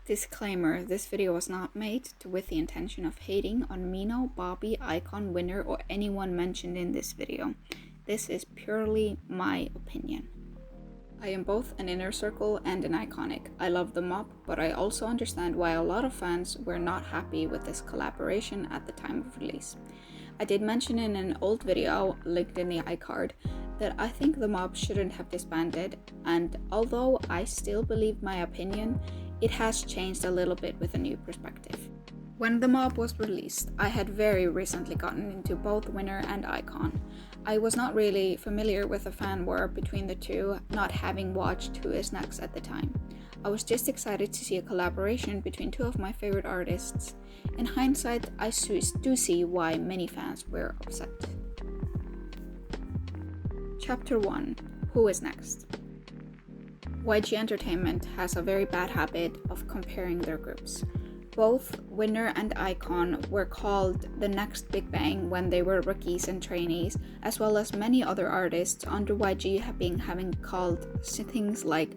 Disclaimer, this video was not made with the intention of hating on Mino, Bobby, iKON, Winner, or anyone mentioned in this video. This is purely my opinion. I am both an inner circle and an iconic. I love the mob, but I also understand why a lot of fans were not happy with this collaboration at the time of release. I did mention in an old video, linked in the iCard, that I think the mob shouldn't have disbanded, and although I still believe my opinion, it has changed a little bit with a new perspective. When the mob was released, I had very recently gotten into both Winner and iKON. I was not really familiar with the fan war between the two, not having watched Who Is Next at the time. I was just excited to see a collaboration between two of my favorite artists. In hindsight, I do see why many fans were upset. Chapter 1. Who Is Next? YG Entertainment has a very bad habit of comparing their groups. Both Winner and iKON were called the next Big Bang when they were rookies and trainees, as well as many other artists under YG having called things like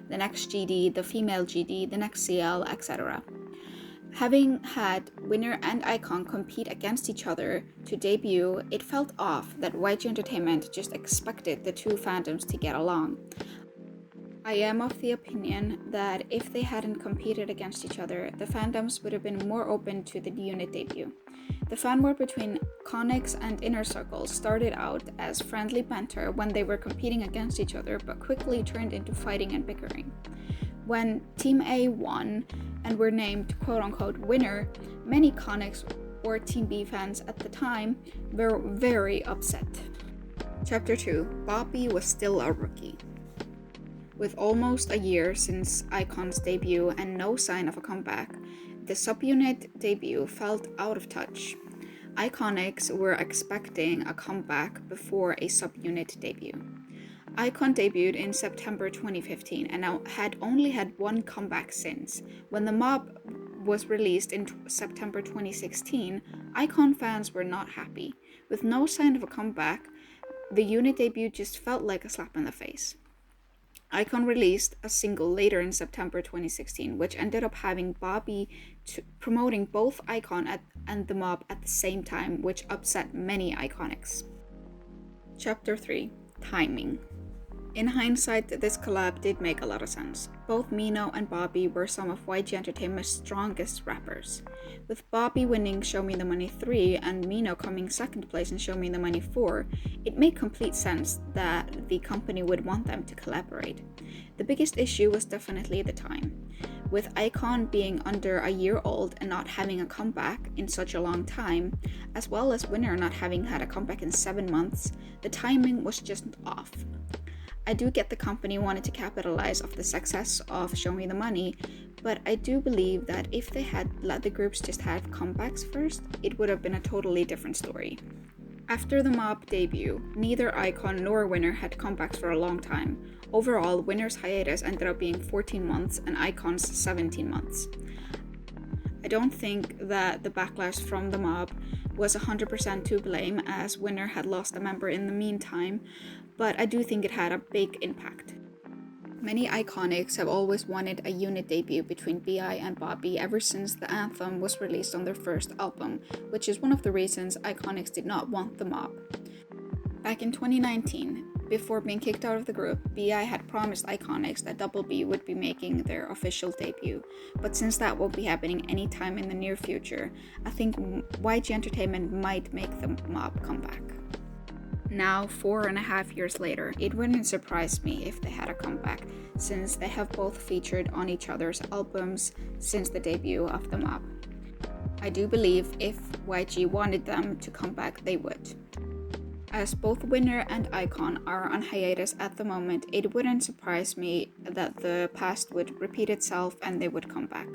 the next GD, the female GD, the next CL, etc. Having had Winner and iKON compete against each other to debut, it felt off that YG Entertainment just expected the two fandoms to get along. I am of the opinion that if they hadn't competed against each other, the fandoms would have been more open to the unit debut. The fan war between Conics and Inner Circle started out as friendly banter when they were competing against each other, but quickly turned into fighting and bickering. When Team A won and were named quote-unquote winner, many Conics or Team B fans at the time were very upset. Chapter 2. Bobby was still a rookie. With almost a year since iKON's debut and no sign of a comeback, the subunit debut felt out of touch. iKONics were expecting a comeback before a subunit debut. iKON debuted in September 2015 and had only had one comeback since. When the mob was released in September 2016, iKON fans were not happy. With no sign of a comeback, the unit debut just felt like a slap in the face. iKON released a single later in September 2016, which ended up having Bobby promoting both iKON and the mob at the same time, which upset many iconics. Chapter 3. Timing. In hindsight, this collab did make a lot of sense. Both Mino and Bobby were some of YG Entertainment's strongest rappers. With Bobby winning Show Me the Money 3 and Mino coming second place in Show Me the Money 4, it made complete sense that the company would want them to collaborate. The biggest issue was definitely the time. With iKON being under a year old and not having a comeback in such a long time, as well as Winner not having had a comeback in 7 months, the timing was just off. I do get the company wanted to capitalize off the success of Show Me the Money, but I do believe that if they had let the groups just have comebacks first, it would have been a totally different story. After the mob debut, neither iKON nor Winner had comebacks for a long time. Overall, Winner's hiatus ended up being 14 months and iKON's 17 months. I don't think that the backlash from the mob was 100% to blame, as Winner had lost a member in the meantime, but I do think it had a big impact. Many iconics have always wanted a unit debut between BI and Bobby ever since the anthem was released on their first album, which is one of the reasons iconics did not want the mob. Back in 2019, before being kicked out of the group, BI had promised iconics that Double B would be making their official debut, but since that won't be happening anytime in the near future, I think YG Entertainment might make the mob come back. Now, 4.5 years later, it wouldn't surprise me if they had a comeback, since they have both featured on each other's albums since the debut of the mob. I do believe if YG wanted them to come back, they would. As both Winner and iKON are on hiatus at the moment, it wouldn't surprise me that the past would repeat itself and they would come back.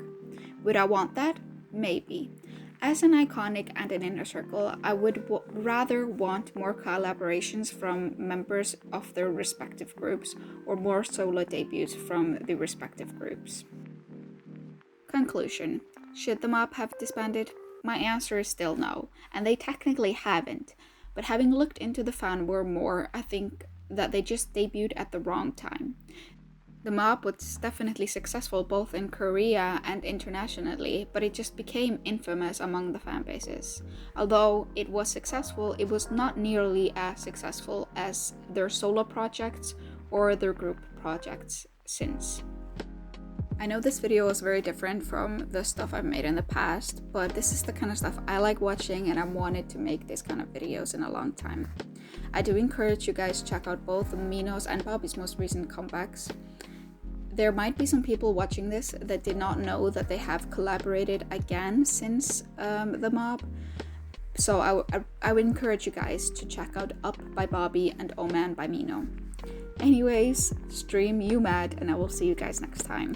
Would I want that? Maybe. As an iconic and an inner circle, I would rather want more collaborations from members of their respective groups or more solo debuts from the respective groups. Conclusion. Should the mob have disbanded? My answer is still no, and they technically haven't. But having looked into the fan war more, I think that they just debuted at the wrong time. The mob was definitely successful both in Korea and internationally, but it just became infamous among the fan bases. Although it was successful, it was not nearly as successful as their solo projects or their group projects since. I know this video was very different from the stuff I've made in the past, but this is the kind of stuff I like watching and I wanted to make this kind of videos in a long time. I do encourage you guys to check out both Mino's and Bobby's most recent comebacks. There might be some people watching this that did not know that they have collaborated again since the mob. So I would encourage you guys to check out Up by Bobby and Oh Man by Mino. Anyways, stream you mad, and I will see you guys next time.